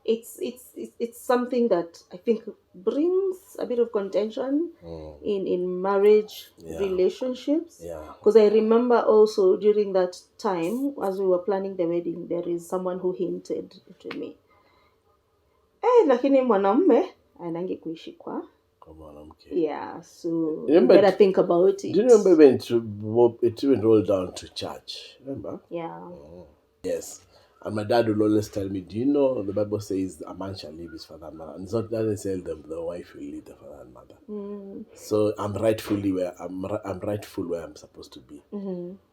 it's something that I think brings a bit of contention in marriage relationships. Because I remember also during that time, as we were planning the wedding, there is someone who hinted to me, lakini mwanamume anange kuishi kwa mwanamke. Yeah, so you better think about it. Do you remember when it even rolled down to church? Remember? Yeah. Yes. And my dad will always tell me, do you know the Bible says a man shall leave his father and mother? And it's not doesn't say the wife will leave the father and mother. So I'm rightful where I'm supposed to be.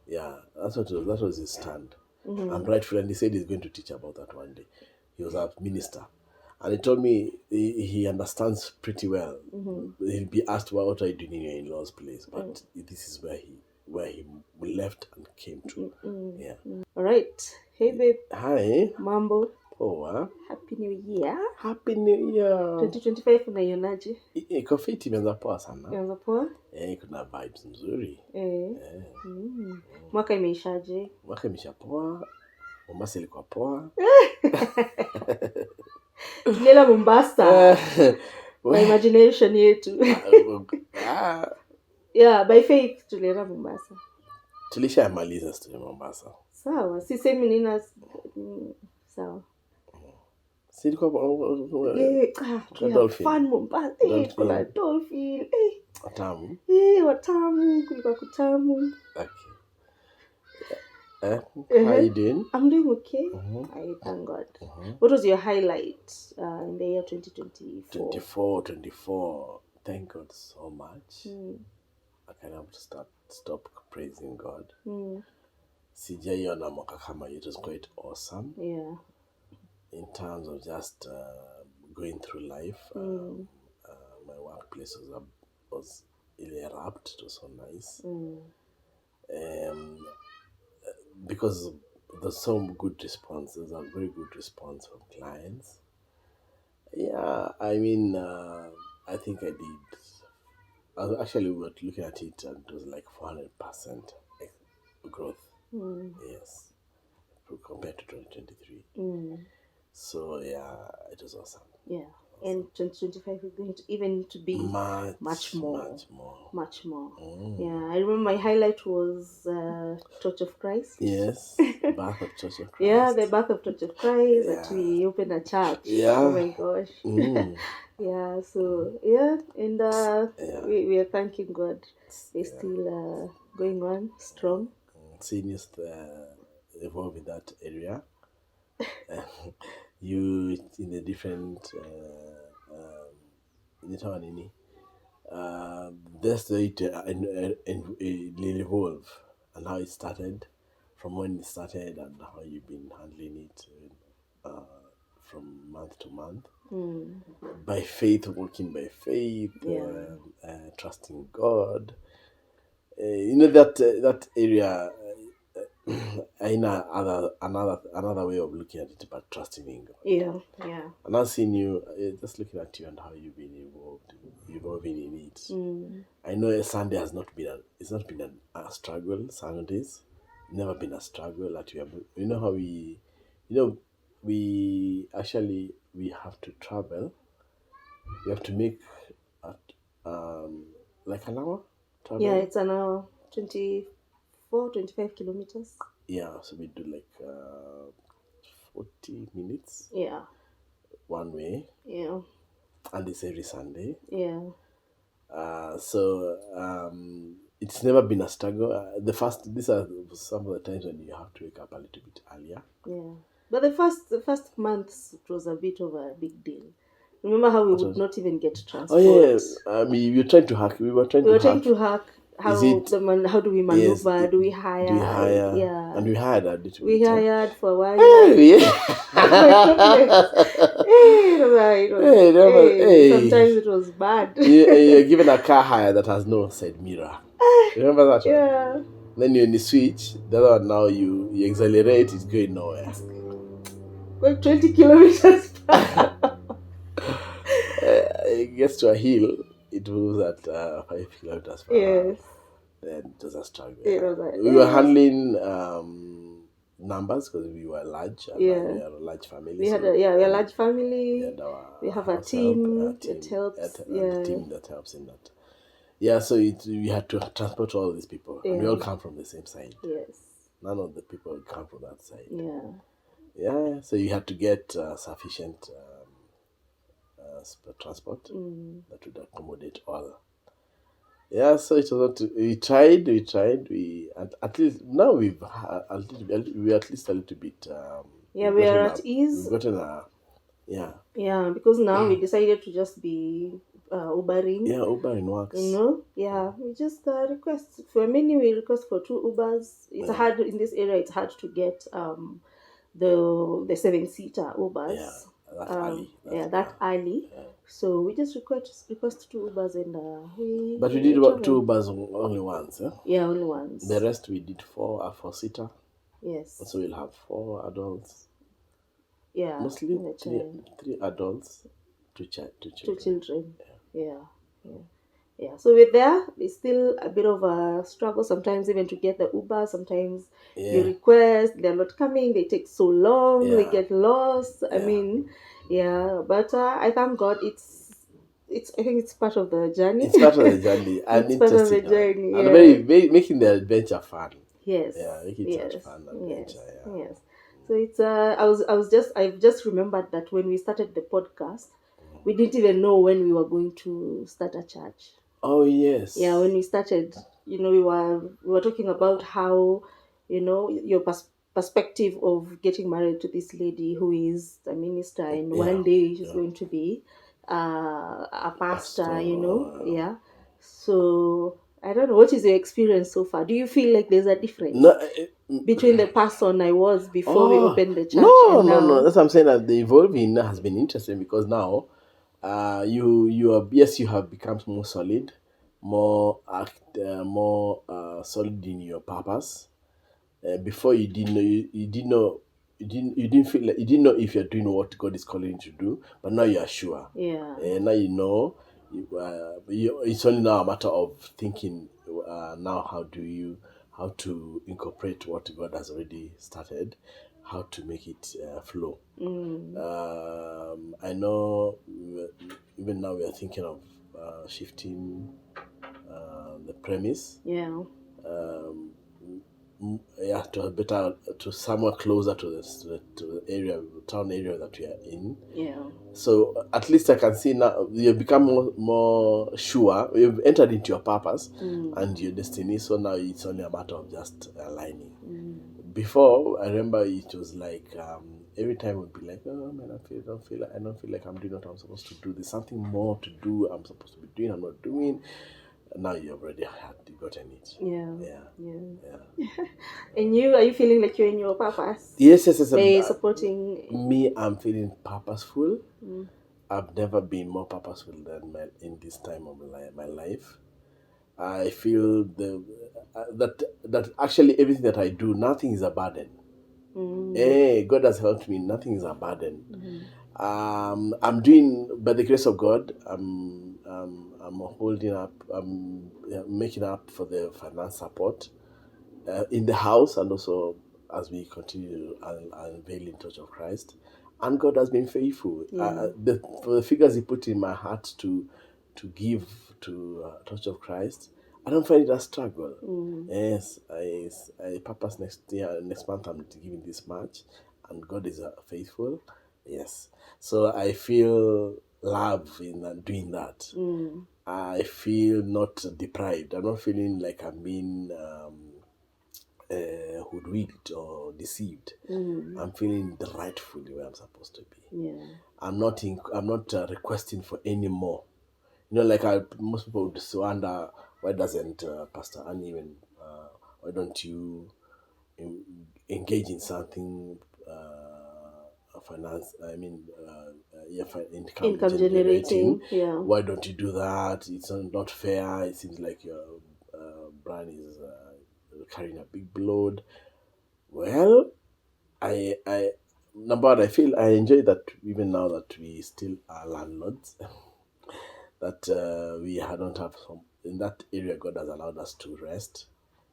Yeah, that was his stand. I'm rightful, and he said he's going to teach about that one day. He was a minister. And he told me he understands pretty well. He'll be asked, what are you doing in your in-laws' place? But this is where he left and came to. Yeah. All right. Hey, babe. Hi. Mambo. Poa. Happy New Year. Happy New Year. 2025 unaionaje? Iko fiti, imeanza poa sana. Imeanza poa? Kuna vibes nzuri. Mwaka imeishaje? Mwaka imeisha poa. Mombasa ilikuwa poa. Tulienda Mombasa. My imagination yetu. Yeah, by faith tulienda Mombasa. Tulishamaliza story Mombasa. Sawa, sisemi nina sawa. Silikuwa dolphin. Fun Mombasa. Kuna dolphin. Watamu. Watamu, kulikuwa kutamu. Okay. How are you doing? I'm doing okay. I thank God. What was your highlight in the year 2024? 24. Thank God so much. I can have to stop praising God. Sijaiona mwaka kama it was quite awesome. Yeah. In terms of just going through life, my workplace was really wrapped. It was so nice. Because there's some good response. There's a very good response from clients. Yeah, I mean, I think I did. Actually, we were looking at it and it was like 400% growth. Yes, compared to 2023. So yeah, it was awesome. Yeah, and 2025 is going to even to be much more. Yeah, I remember my highlight was Church of Christ. Yes, birth of Church of Christ. Yeah, the birth of Church of Christ. That we opened a church. Yeah. Oh my gosh. Yeah. So yeah, and we are thanking God. We're still going on strong. Seniors evolve in that area. You in the different that's the it evolve and how it started, from when it started and how you've been handling it from month to month. By faith, walking by faith, trusting God. That area. Another way of looking at it, but trusting in God. Yeah. And I've seen you, just looking at you and how you've been evolving in it. I know Sunday has not been a struggle. Sundays never been a struggle. That you know how we actually have to travel. We have to make like an hour travel. Yeah, it's an hour, 25 kilometers. Yeah, so we do like 40 minutes. Yeah. One way. Yeah. And it's every Sunday. Yeah. So it's never been a struggle. These are some of the times when you have to wake up a little bit earlier. Yeah. But the first months, it was a bit of a big deal. Remember how we would not even get transport? Oh yes, I mean, we were trying to hack. We were trying to hack. How do we maneuver? Yes, do we hire? Yeah. And we hired a little bit. We hired for a while. Sometimes it was bad. You're given a car hire that has no side mirror. Remember that one? Yeah. Then you switch. The other one now you accelerate, it's going nowhere. Going 20 kilometers per hour. It gets to a hill. It moves at 5 kilometers per hour. Yes. Then it was a struggle. It was like, we were handling numbers because we were large. We are a large family. We had we're a large family. We have a team that helps. A team that helps in that. Yeah, so we had to transport all these people. And we all come from the same side. Yes. None of the people come from that side. Yeah. Yeah, so you had to get sufficient transport that would accommodate all. Yeah, so it was we tried, at least now we're at least a little bit. We are at ease. We've gotten a, yeah. Yeah, because now we decided to just be Ubering. Yeah, Ubering works. We just request for many. We request for 2 Ubers. It's hard in this area. It's hard to get the 7-seater Ubers. Yeah, that early. Yeah. So we just request 2 Ubers and we. But we did about 2 Ubers only once. Yeah, only once. The rest we did 4-seater. Yes. So we'll have 4 adults. Yeah. Mostly 3 adults, 2 children. Yeah. So with there, it's still a bit of a struggle sometimes, even to get the Uber. Sometimes you request, they're not coming, they take so long, they get lost. I mean, but I thank God I think it's part of the journey. It's part of the journey. And it's part of the journey. And very making the adventure fun. Yes. Yeah, making it such fun adventure. Yes. So it's I've just remembered that when we started the podcast, we didn't even know when we were going to start a church. Oh yes. Yeah, when we started, we were talking about how, your perspective of getting married to this lady who is a minister, and one day she's going to be a pastor. Yeah. So I don't know, what is your experience so far? Do you feel like there's a difference between the person I was before we opened the church? No. That's what I'm saying, that the evolving has been interesting, because now you have become more solid, more solid in your purpose. Before you didn't know if you're doing what God is calling you to do, but now you are sure. Yeah. Now you know. It's only now a matter of thinking now how to incorporate what God has already started, how to make it flow. I know even now we are thinking of shifting the premise. Yeah. To somewhere closer to the area, town area that we are in. Yeah. So at least I can see now you've become more sure. You've entered into your purpose and your destiny. So now it's only a matter of just aligning. Before, I remember it was like every time it would be like, oh man, I don't feel like I'm doing what I'm supposed to do. There's something more to do. I'm supposed to be doing. I'm not doing. Now you already gotten it. Yeah. And are you feeling like you're in your purpose? Yes. They're supporting me. I'm feeling purposeful. I've never been more purposeful than in this time of my life. I feel that actually everything that I do, nothing is a burden. God has helped me. Nothing is a burden. I'm doing, by the grace of God, I'm holding up, I'm making up for the finance support in the house, and also as we continue unveiling Church of Christ. And God has been faithful. For the figures He put in my heart to give to Church of Christ, I don't find it a struggle. Yes, I purpose next month I'm giving this much, and God is faithful. Yes, so I feel love in doing that. I feel not deprived. I'm not feeling like I'm being hoodwinked or deceived. I'm feeling rightfully where I'm supposed to be. Yeah. I'm not requesting for any more. Like most people would wonder, why doesn't Pastor Annie even why don't you engage in something finance? I mean, income generating. Yeah. Why don't you do that? It's not fair. It seems like your brand is carrying a big load. Well, I number one, I feel I enjoy that even now that we still are landlords. That we don't have some in that area. God has allowed us to rest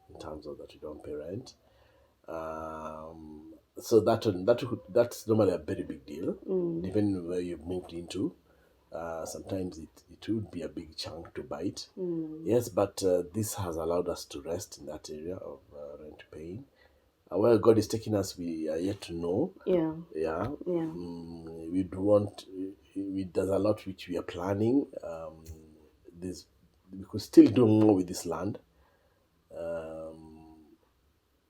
in terms of that we don't pay rent. So that's normally a very big deal, depending on where you've moved into. Sometimes it would be a big chunk to bite. Yes, but this has allowed us to rest in that area of rent paying. Where God is taking us, we are yet to know. Yeah. Yeah. Yeah. There's a lot which we are planning. We could still do more with this land.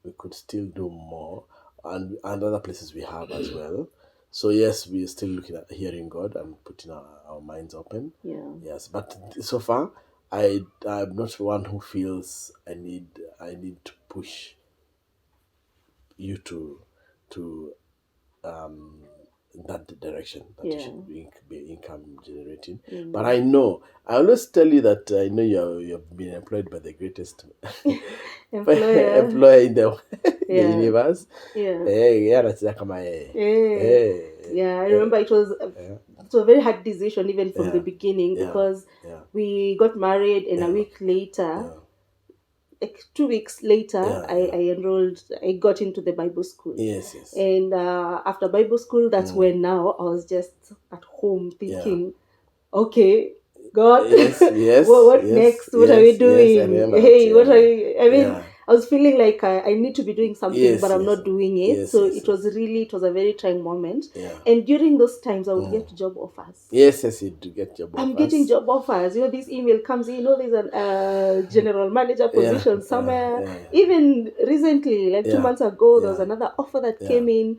We could still do more, and other places we have as well. So yes, we're still looking at hearing God and putting our minds open. Yeah. Yes, but so far, I'm not one who feels I need to push you to that direction that you should be income generating. But I always tell you that I know you've been employed by the greatest employer in the universe. Yeah. Yeah, I remember it was a very hard decision even from the beginning, because we got married and a week later, like 2 weeks later, I enrolled. I got into the Bible school. Yes. And after Bible school, that's when now I was just at home thinking, okay, God, what next? What are we doing? What are we? I mean, I was feeling like I need to be doing something, but I'm not doing it. It was a very trying moment. And during those times, I would get job offers. Yes, you do get job offers. I'm getting job offers. This email comes in, there's a general manager position somewhere. Even recently, like 2 months ago, there was another offer that came in.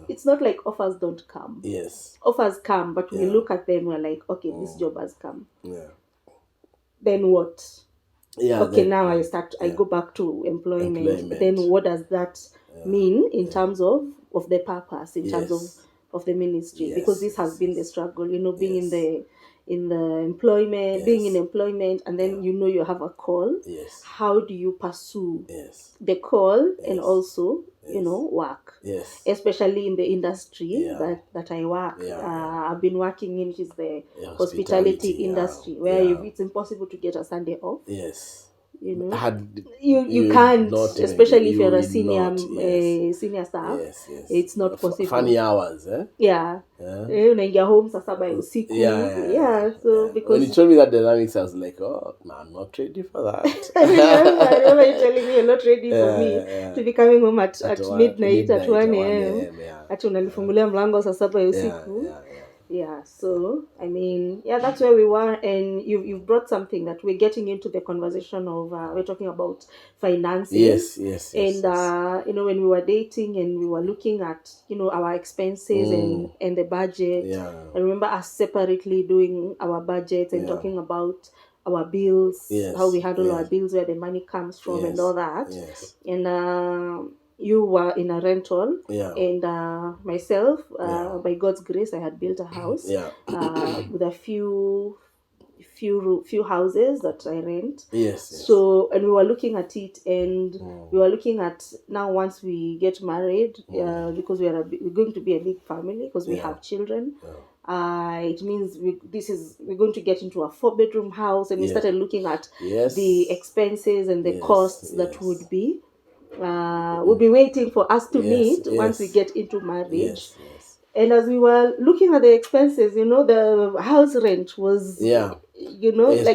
It's not like offers don't come. Yes. Offers come, but we look at them, we're like, okay, this job has come. Yeah. Then what? Yeah. Okay, now I go back to employment. Then what does that mean in terms of the purpose, in terms of the ministry? Because this has been the struggle, being in the employment, being in employment, and then you have a call. Yes. How do you pursue the call and also work? Yes. Especially in the industry that I work. I've been working in, which is the hospitality industry, where it's impossible to get a Sunday off. Yes. You can't, especially if you're a senior staff. Yes. It's not possible. Funny hours, eh? Unaingia home saa 7 usiku. So because when you told me that dynamics, I was like, oh, no, I'm not ready for that. I remember you telling me you're not ready for me to be coming home at midnight at 1 a.m. Ati unanifungulia mlango saa 7 usiku. So I mean, that's where we were, and you've brought something that we're getting into the conversation of. We're talking about finances. Yes. And when we were dating and we were looking at our expenses and the budget. I remember us separately doing our budget and talking about our bills, how we handle our bills, where the money comes from, and all that. And you were in a rental, and myself, by God's grace, I had built a house with a few houses that I rent. So, and we were looking at it, and we were looking at now once we get married, because we're going to be a big family, because we have children. It means we're going to get into a 4-bedroom house, and we started looking at the expenses and the costs that would be. Will be waiting for us to meet once we get into marriage. And as we were looking at the expenses, the house rent was, like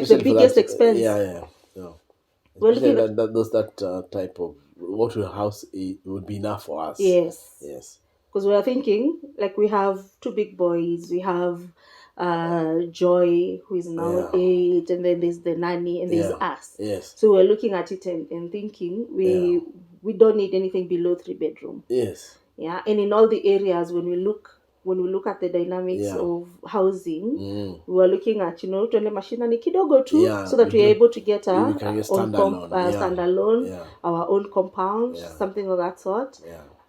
the biggest expense. We're looking at that type of what a house would be enough for us. Yes. Because we are thinking, like, we have 2 big boys. We have Joy, who is now 8, and then there's the nanny, and there's us. So we're looking at it and thinking we don't need anything below 3-bedroom. And in all the areas, when we look at the dynamics of housing, we were looking at tuende mashinani kidogo tu, so that we are able to get our own standalone, our own compound, something of that sort.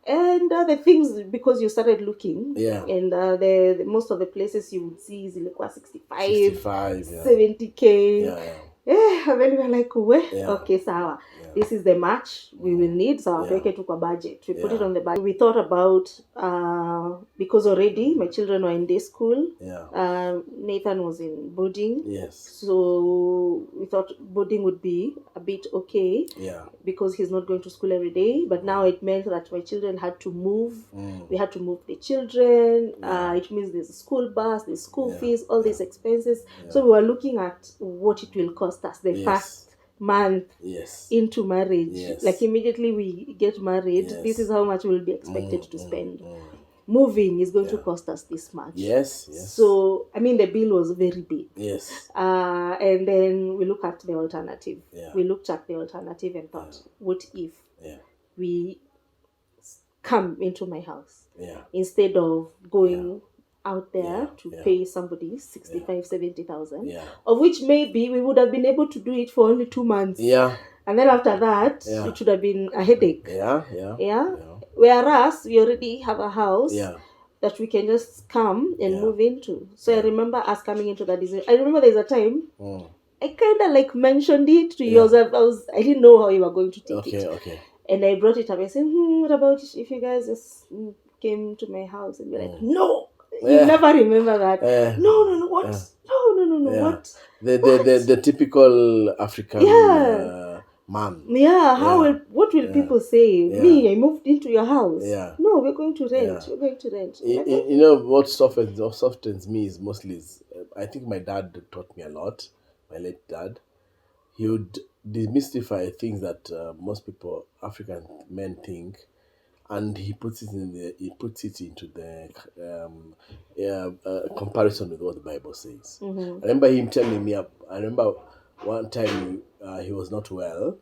And the things, because you started looking, and the most of the places you would see is 65, 70K. And then we were like, Yeah. okay, sawa. Yeah. This is the match we will need. So Yeah. tuweke tu kwa budget. We put it Yeah. on the budget. We thought about, because already my children were in day school. Yeah. Nathan was in boarding. Yes. So we thought boarding would be a bit okay. Yeah. Because he's not going to school every day. But now it meant that my children had to move. We had to move the children. Yeah. It means there's a school bus, there's school Yeah. fees, all these expenses. Yeah. So we were looking at what it will cost us the Yes. first month Yes. into marriage. Yes. Like immediately we get married, Yes. this is how much we'll be expected to spend. Moving is going to cost us this much. Yes. Yes. So, I mean, the bill was very big. Yes. And then we look at the alternative. Yeah. We looked at the alternative and thought, what if Yeah. we come into my house Yeah. instead of going out there to Yeah. pay somebody 65, 70,000, Yeah. of which maybe we would have been able to do it for only 2 months. Yeah. And then after that, it should have been a headache. Yeah. Yeah. Yeah. Whereas we already have a house that we can just come and move into. So I remember us coming into that decision. I remember there's a time I kind of like mentioned it to you. I didn't know how you were going to take it. Okay. And I brought it up. I said, what about if you guys just came to my house? And you're like, no. You never remember that. No, what? No, what? The typical African man. Yeah, what will people say? Me, I moved into your house. Yeah. No, we're going to rent. We're going to rent. You know what softens me is mostly I think my dad taught me a lot. My late dad. He would demystify things that most people, African men, think, and he puts it into the comparison with what the Bible says. I remember him telling me. I remember one time he was not well,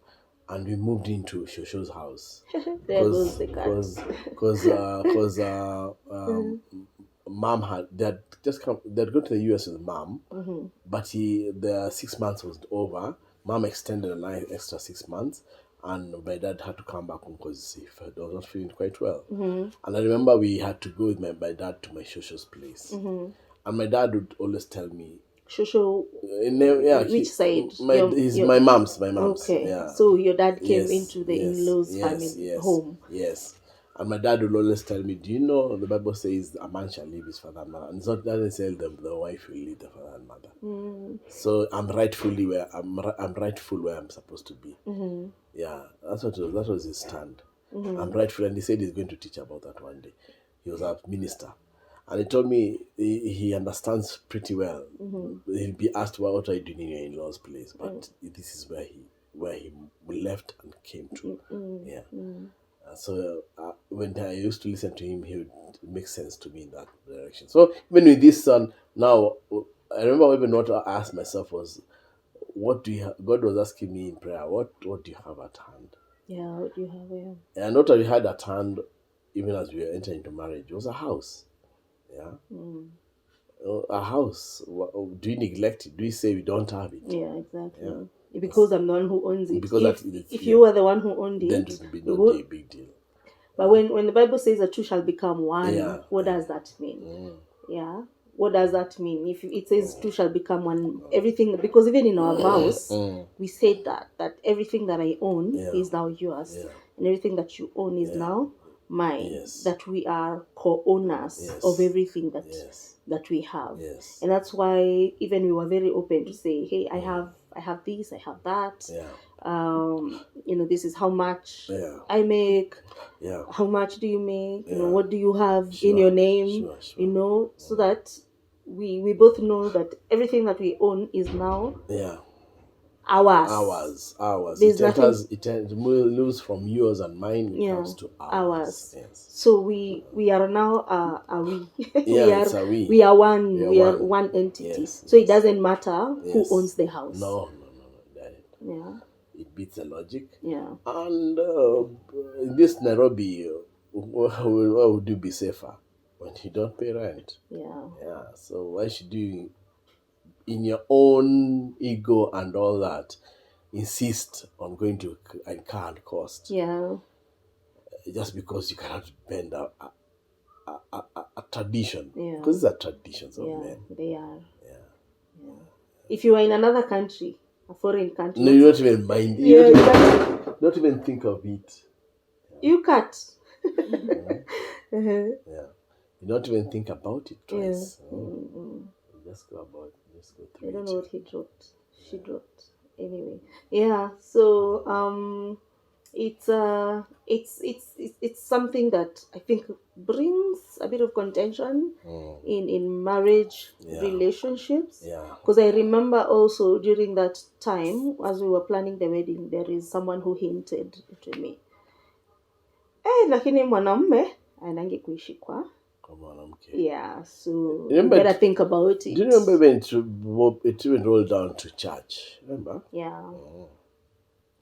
and we moved into Shosho's house. There goes the cat. Because mom they'd gone to the US with mom, but the 6 months was over. Mom extended an extra 6 months, and my dad had to come back home because he was not feeling quite well. And I remember we had to go with my dad to my Shosho's place. And my dad would always tell me, Shosho, which side? My mom's. Okay. Yeah. So your dad came into the in-laws family home. Yes. And my dad would always tell me, do you know the Bible says a man shall leave his father and mother? And it doesn't say the wife will leave the father and mother. So I'm rightfully where I'm rightful where I'm supposed to be. Yeah, that was his stand. I'm rightful, and he said he's going to teach about that one day. He was a minister, and he told me he understands pretty well. He'll be asked, what are you doing in your in-laws' place? But this is where he left and came to. So when I used to listen to him, he would make sense to me in that direction. So even with this son, now I remember even what I asked myself was, what do you have? God was asking me in prayer, what do you have at hand? Yeah, what do you have? Yeah. And what I had at hand, even as we were entering into marriage, was a house. Yeah. A house. Do you neglect it? Do you say we don't have it? Yeah, exactly. Yeah. Because I'm the one who owns it. Because if you were the one who owned it, then it would be no big deal. But when the Bible says the two shall become one, what does that mean? Yeah. What does that mean? If it says two shall become one, everything, because even in our vows, we said that everything that I own is now yours, and everything that you own is now mine. That we are co-owners of everything that we have, and that's why even we were very open to say, hey, I have this, I have that. This is how much I make. How much do you make? What do you have in your name? So that we both know that everything that we own is now ours. It moves from yours and mine. It comes to ours. Yes. So we are now a we. we. We are one. We are one entity. So it doesn't matter who owns the house. No. Yeah. It beats the logic. Yeah. And in this Nairobi, where would you be safer? When you don't pay rent. Yeah. So why should you, in your own ego and all that, insist on going to a card cost? Yeah. Just because you cannot bend a tradition. Yeah. Because these are traditions of men. They are. Yeah. If you are in another country, a foreign country. No, you don't even mind. Yeah, don't even think of it. You cut. Yeah. You don't even think about it twice. Yeah. You just go through I don't it. know what he dropped. She dropped. Anyway. Yeah. So it's something that I think brings a bit of contention in marriage relationships. Because I remember also during that time, as we were planning the wedding, there is someone who hinted to me, lakini mwanamume aendangi kuishi kwa. Yeah, so you better think about it. Do you remember when it even rolled down to church? Remember? Yeah.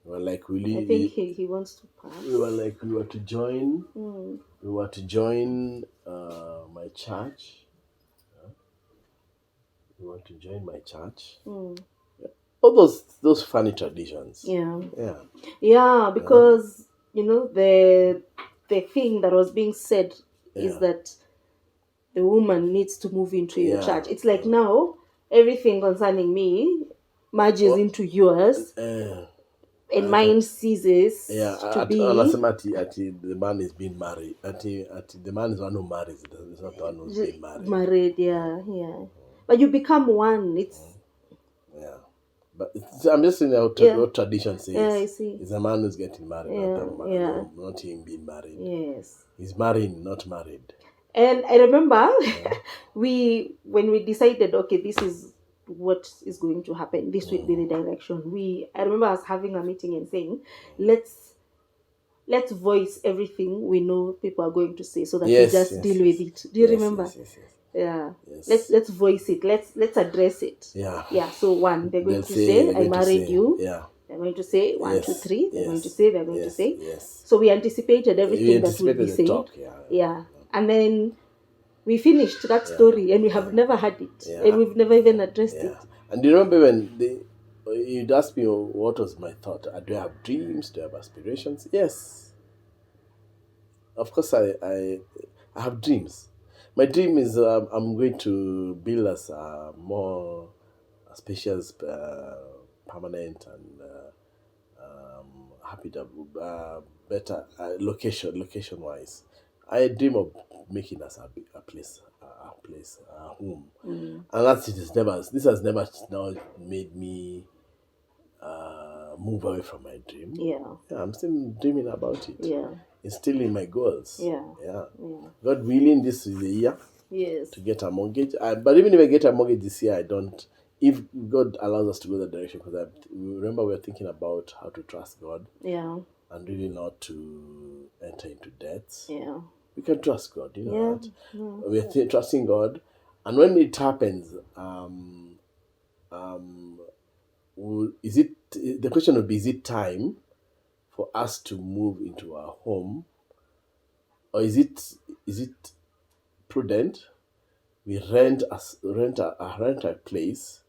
We were like, I think he wants to pass. We were like, we were to join. We were to join my church. We were to join my church. All those funny traditions. Yeah, because the thing that was being said is that the woman needs to move into your church. It's like now everything concerning me merges into yours, and mine ceases to be. The man is being married. The man is the one who marries. It's not the one who's being married. Married, yeah. But you become one. But I'm just saying what tradition says. Yeah, I see. It's a man who's getting married, not him being married. Yes. He's marrying, not married. And I remember when we decided, okay, this is what is going to happen. This will be the direction. I remember us having a meeting and saying, let's voice everything we know people are going to say, so that we just deal with it. Do you remember? Yes. Yeah. Let's voice it. Let's address it. Yeah. So one, they're going to say, I married you. Yeah. They're going to say 1, 2, 3. They're going to say. Yes. So we anticipated everything that would be said. Yeah. And then we finished that story, and we have never had it, and we've never even addressed it. And do you remember when you'd ask me what was my thought? Do I have dreams? Do I have aspirations? Yes. Of course, I have dreams. My dream is I'm going to build us a more spacious, permanent, and better location-wise. I dream of making us a place, a home, and this has never now made me move away from my dream. Yeah, I'm still dreaming about it. Yeah, it's still in my goals. Yeah. God willing, this is the year. Yes. To get a mortgage, but even if I get a mortgage this year, I don't. If God allows us to go that direction, because remember we were thinking about how to trust God. Yeah. And really not to enter into debts. Yeah. We can trust God, you know that. Yeah. We're trusting God, and when it happens, the question would be: is it time for us to move into our home, or is it prudent? We rent a place,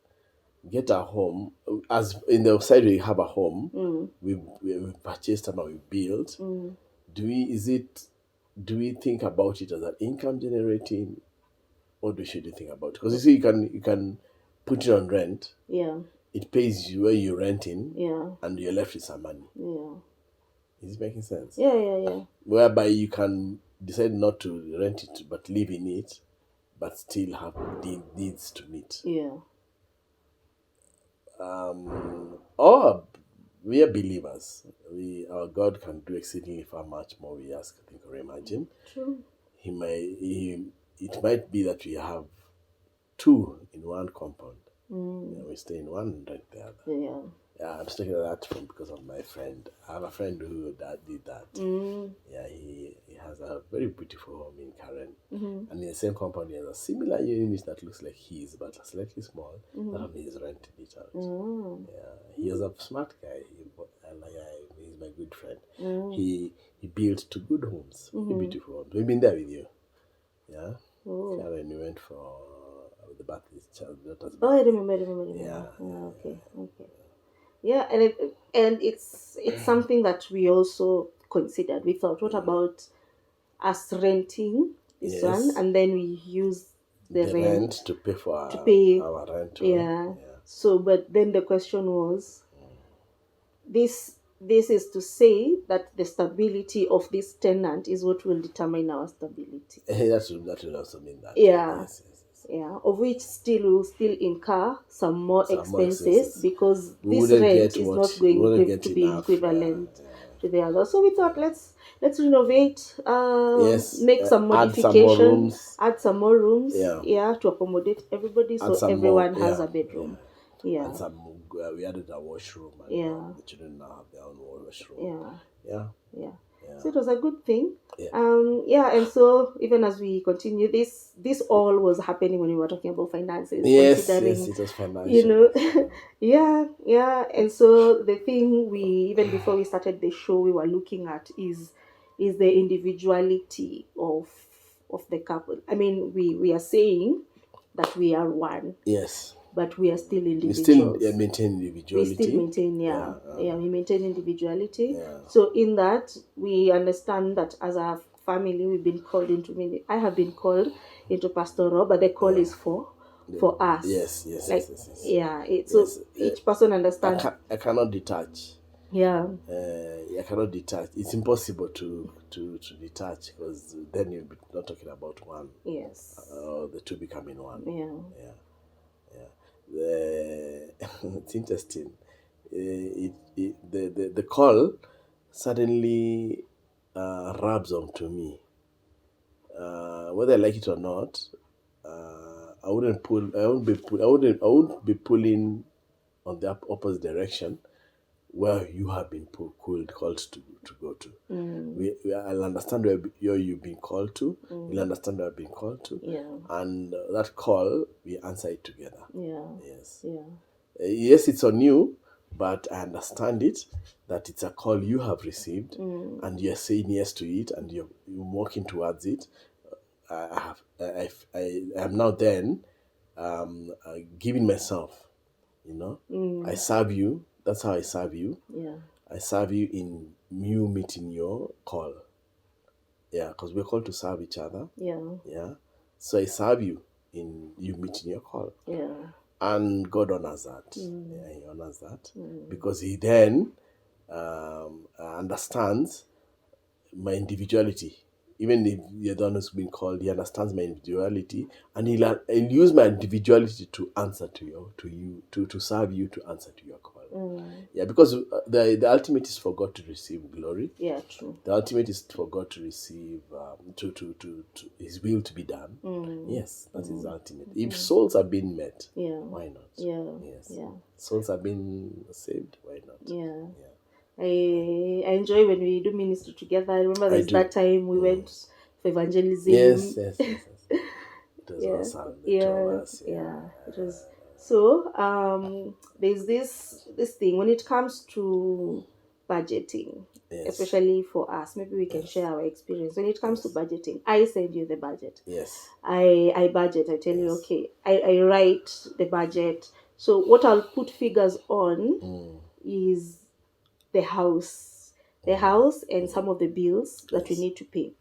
get a home. As in the side we have a home, we purchased and we built. Do we think about it as an income generating, or should you think about it? Because you see, you can put it on rent. Yeah. It pays you where you're renting. Yeah. And you're left with some money. Yeah. Is it making sense? Yeah. Whereby you can decide not to rent it but live in it, but still have needs to meet. Yeah. Or we are believers. Our God can do exceedingly far much more we ask, think, or imagine. True. It might be that we have two in one compound. We stay in one and rent the other. Yeah. Yeah, I'm taking that because of my friend. I have a friend who did that. Yeah, he has a very beautiful home in Karen. And in the same compound, he has a similar unit that looks like his, but slightly small. That he's renting it out. Yeah, he is a smart guy. He's my good friend. He built two good homes, beautiful homes. We've been there with you. Yeah. Karen, we went for the birthday child. I remember. Yeah. Okay. Yeah, and it's something that we also considered. We thought, what about us renting this one, and then we use the rent to pay for our rent. Yeah. So, but then the question was, this is to say that the stability of this tenant is what will determine our stability. That will also mean that. Yeah. Yes. Yeah, of which will still incur some more expenses because We this wouldn't rent get is what- not we going wouldn't to get be enough, equivalent to the other. So we thought let's renovate, Yes, make some add some more modification, rooms. add some more rooms, Yeah. to accommodate everybody, so some everyone more, has a bedroom. Yeah. And some we added a washroom, and Yeah. the children now have their own washroom. Yeah. Yeah. So it was a good thing. Yeah. And so even as we continue, this all was happening when we were talking about finances, Yes, considering, it was financial. you know, yeah. And so the thing even before we started the show, we were looking at is the individuality of the couple. I mean, we are saying that we are one. Yes. But we are still individuals. We still maintain individuality. We still maintain, we maintain individuality. Yeah. So in that, we understand that as a family, we've been called into I have been called into pastoral, but the call is for us. Yes. Yeah. So each person understands. I cannot detach. Yeah. I cannot detach. It's impossible to detach, because then you'll be not talking about one. Yes. The two becoming one. Yeah. It's interesting. The call suddenly rubs onto me. Whether I like it or not, I wouldn't be pulling on the opposite direction where you have been called to go to. I'll understand where you've been called to. You'll understand where I've been called to. Yeah. And that call, we answer it together. Yeah. Yes. Yeah. Yes, it's on you, but I understand it, that it's a call you have received, and you're saying yes to it, and you're working towards it. I am now then giving myself, I serve you. That's how I serve you. Yeah. I serve you in you meeting your call. Yeah, because we're called to serve each other. Yeah. Yeah. So I serve you in you meeting your call. Yeah. And God honors that. Yeah, He honors that, because He then understands my individuality. Even if you're the one who's been called, He understands my individuality, and He'll use my individuality to answer to you, to serve you, to answer to your call. Yeah, because the ultimate is for God to receive glory. Yeah, true. The ultimate is for God to receive to His will to be done. Yes, that is ultimate. If souls are being met, why not? Yeah. Yes. Yeah. Souls are being saved, why not? Yeah. I enjoy when we do ministry together. I remember there's that time we went for evangelism. Yes. It was awesome. The two of us. Yeah. It was. So there's this thing when it comes to budgeting, especially for us. Maybe we can share our experience when it comes to budgeting. I send you the budget. Yes. I budget. I tell you, okay. I write the budget. So what I'll put figures on is the house and some of the bills that we need to pay.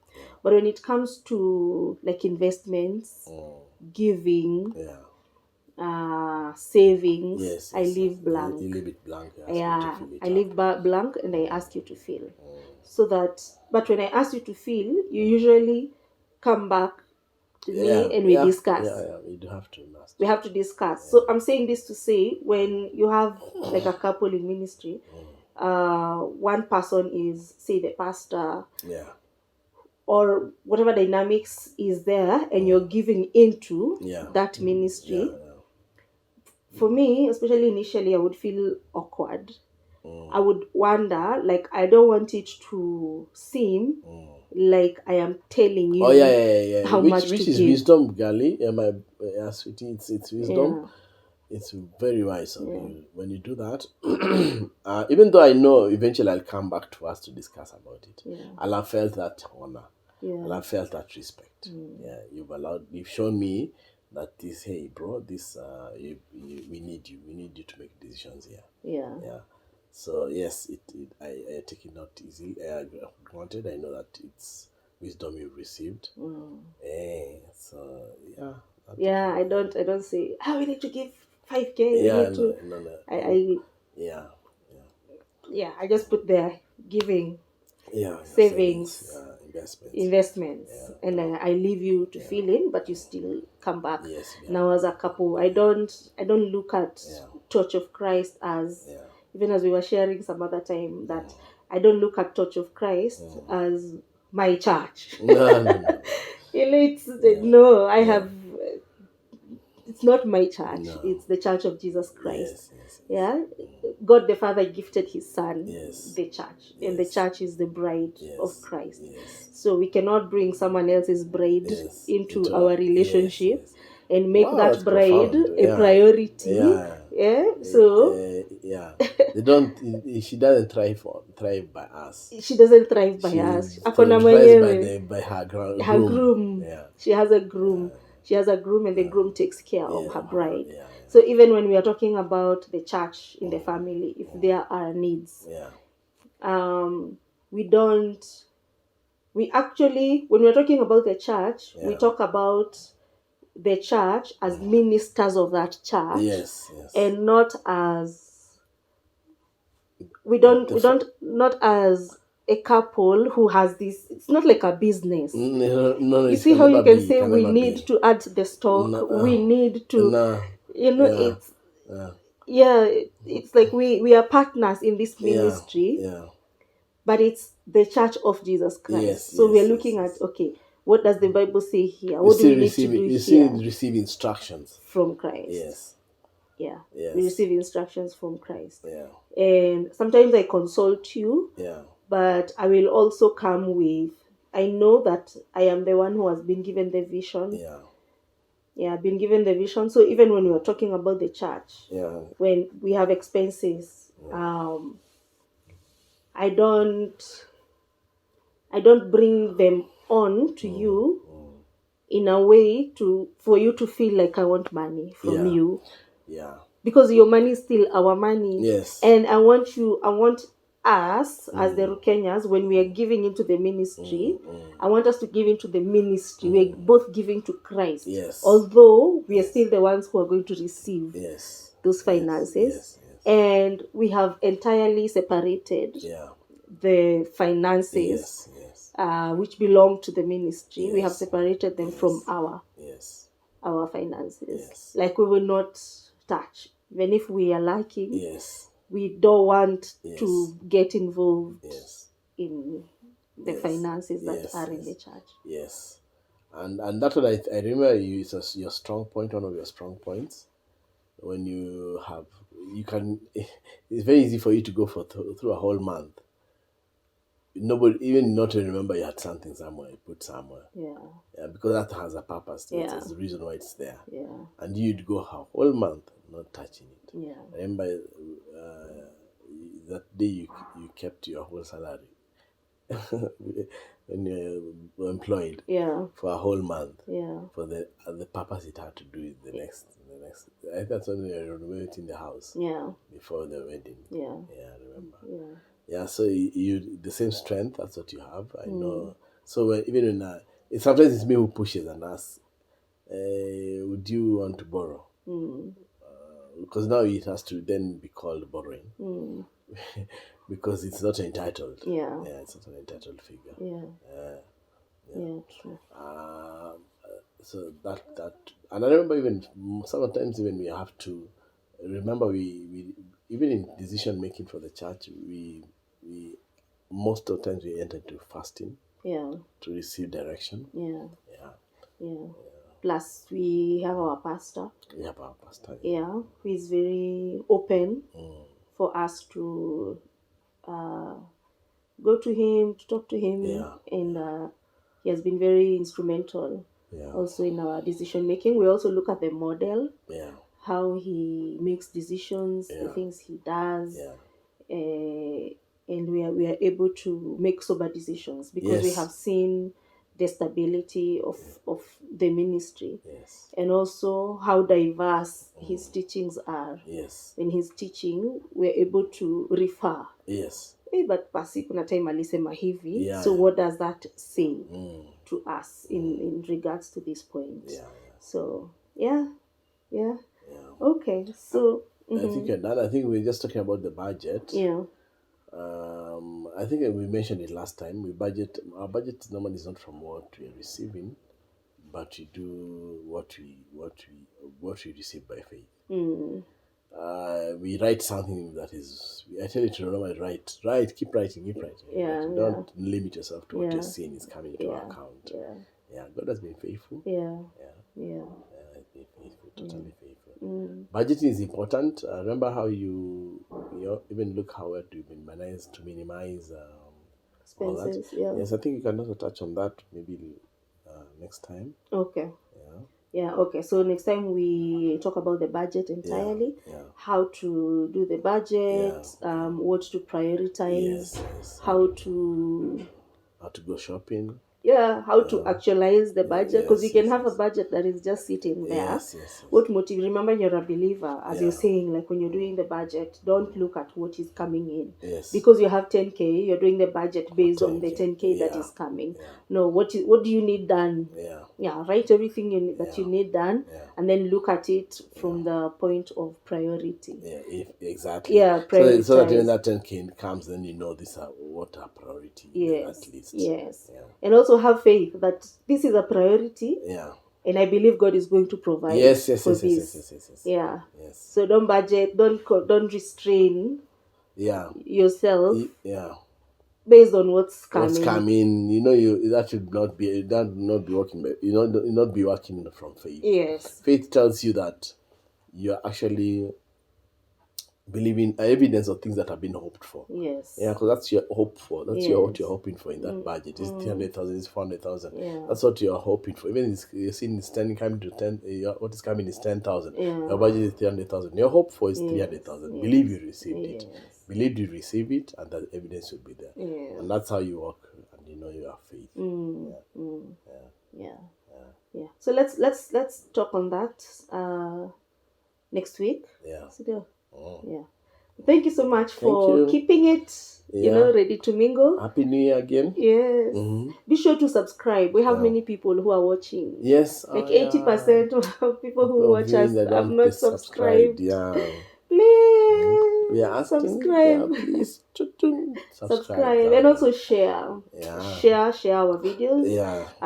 But when it comes to like investments, giving, savings, I leave blank. You leave it blank. I leave blank, and I ask you to fill. So that, but when I ask you to fill, you usually come back to me and we discuss. Yeah, we do have to. We have to discuss. So I'm saying this to say, when you have like a couple in ministry, one person is, say, the pastor, or whatever dynamics is there, and you're giving into that ministry. For me, especially initially, I would feel awkward. I would wonder, like, I don't want it to seem like I am telling you how much to give. Which is wisdom, Gali. Sweetie, it's wisdom. Yeah. It's very wise of you when you do that. Even though I know eventually I'll come back to us to discuss about it. I'll have felt that honor. I'll have felt that respect. Yeah, you've shown me that this, hey bro, this we need you. We need you to make decisions here. Yeah. So yes, I take it not easy. Granted, I know that it's wisdom you've received. So yeah. Yeah, I don't say, we need to give 5K. Yeah, You need to. I I just put there giving, savings, investments, and I leave you to fill in, but you still come back. Now, as a couple, I don't look at Church of Christ as, even as we were sharing some other time, that I don't look at Church of Christ as my church. No. No, I have. It's not my church. No. It's the Church of Jesus Christ. Yeah, God the Father gifted His Son, the church, and the church is the bride of Christ. So we cannot bring someone else's bride into our relationship and make that bride a priority. So they don't. She doesn't thrive by us. She doesn't thrive by us. By her groom. She has a groom. She has a groom, and the groom takes care of her bride. So even when we are talking about the church in the family, if there are needs, we actually, when we're talking about the church, we talk about the church as ministers of that church, and not as not as a couple who has this. It's not like a business. No, you see how you can say we need to add the stock. We need to, it's like we are partners in this ministry. But it's the Church of Jesus Christ. So we are looking at, okay, what does the Bible say here? What do we need to do here? You receive instructions from Christ. We receive instructions from Christ. And sometimes I consult you. But I will also come with, I know that I am the one who has been given the vision. Been given the vision. So even when we are talking about the church, when we have expenses, I don't bring them on to you in a way for you to feel like I want money from you. Because your money is still our money. And I want us as the Rukenyas, when we are giving into the ministry, I want us to give into the ministry. We're both giving to Christ. Although we are still the ones who are going to receive those finances. And we have entirely separated the finances which belong to the ministry. We have separated them from our finances. Like we will not touch. Even if we are lacking, we don't want to get involved in the finances that are in the church. And that's what I remember you. It's your strong point, one of your strong points. When it's very easy for you to go through a whole month. Nobody even not to remember you had something somewhere, you put somewhere. Because that has a purpose to it. There's a reason why it's there. And you'd go a whole month not touching it. I remember that day you kept your whole salary when you were employed for a whole month for the purpose it had to do it the next. I think that's when we were renovating the house before the wedding. I remember. So you the same strength. That's what you have. I know. So even when sometimes it's me who pushes and asks, would you want to borrow? Because now it has to then be called borrowing. Because it's not entitled. It's not an entitled figure. True. So that and I remember even sometimes even we have to remember we even in decision making for the church we most of the times we enter into fasting to receive direction. Plus we have our pastor. Who is very open for us to go to him, to talk to him, and he has been very instrumental also in our decision making. We also look at the model, how he makes decisions, the things he does, and we are able to make sober decisions because we have seen the stability of the ministry, and also how diverse his teachings are. In his teaching, we're able to refer. But basi kuna time alisema hivi. So what does that say to us in regards to this point? So Okay, so I think you're done. I think we're just talking about the budget. yeah. I think we mentioned it last time. Our budget normally is not from what we are receiving, but we do what we receive by faith. We write something that is. I tell you to remember, write, keep writing. Yeah, Don't limit yourself to what yeah. you're seeing is coming to our account. Yeah, God has been faithful. Yeah. He's been faithful, totally faithful. Budgeting is important. Remember how you even look how to minimize all that. Expenses, yeah. Yes, I think you can also touch on that maybe next time. Okay. Yeah, okay. So next time we talk about the budget entirely, how to do the budget, what to prioritize, how to go shopping. How to actualize the budget, because you can have a budget that is just sitting there. What motive? Remember, you're a believer, as you're saying, like when you're doing the budget, don't look at what is coming in. Because you have 10K, you're doing the budget based on the 10K that is coming. No, what do you need done? Write everything that you need done, and then look at it from the point of priority. Exactly. So that when that 10K comes, then you know these are what are priority at least. And also have faith that this is a priority. And I believe God is going to provide for this. So don't budget, don't restrain yourself based on what's coming. That should not be working. Not be working from faith. Faith tells you that you are actually believing evidence of things that have been hoped for. Because that's your hope for. That's what you're hoping for in that budget. It's 300,000, it's 400,000. That's what you're hoping for. Even you're seeing it's coming to 10. What is coming is 10,000. Your budget is 300,000. Your hope for is 300,000. Believe you received it. Believe you receive it, and that evidence will be there. And that's how you walk, and you have faith. So let's talk on that next week. Thank you so much for keeping it, ready to mingle. Happy New Year again. Yes. Be sure to subscribe. We have many people who are watching. Yes. Like 80% of people who watch us have not subscribed. Please. We are asking. Subscribe. Please subscribe. And also share. Share our videos.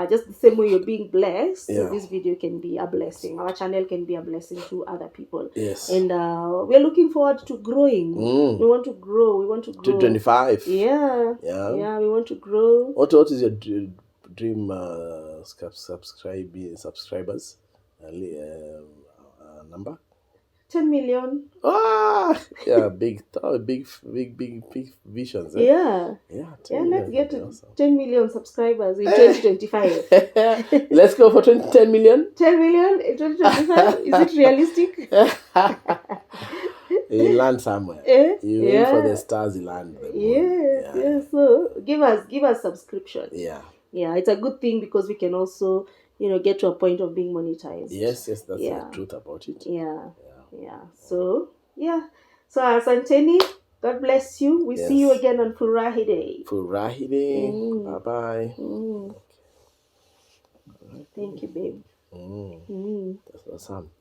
Just the same way you're being blessed. So this video can be a blessing. Our channel can be a blessing to other people. And we're looking forward to growing. We want to grow. We want to grow. To 25. We want to grow. What is your dream subscribers number? 10 million. Big visions. Let's get to 10 million subscribers in 2025. Let's go for 10 million. 10 million in 2025. Is it realistic? You land somewhere. You aim for the stars, you land them. Yes. So give us subscription. It's a good thing because we can also, get to a point of being monetized. Yes, that's the truth about it. So asanteni, God bless you. We see you again on Furahi Day. Bye-bye. Thank you, babe. That's awesome.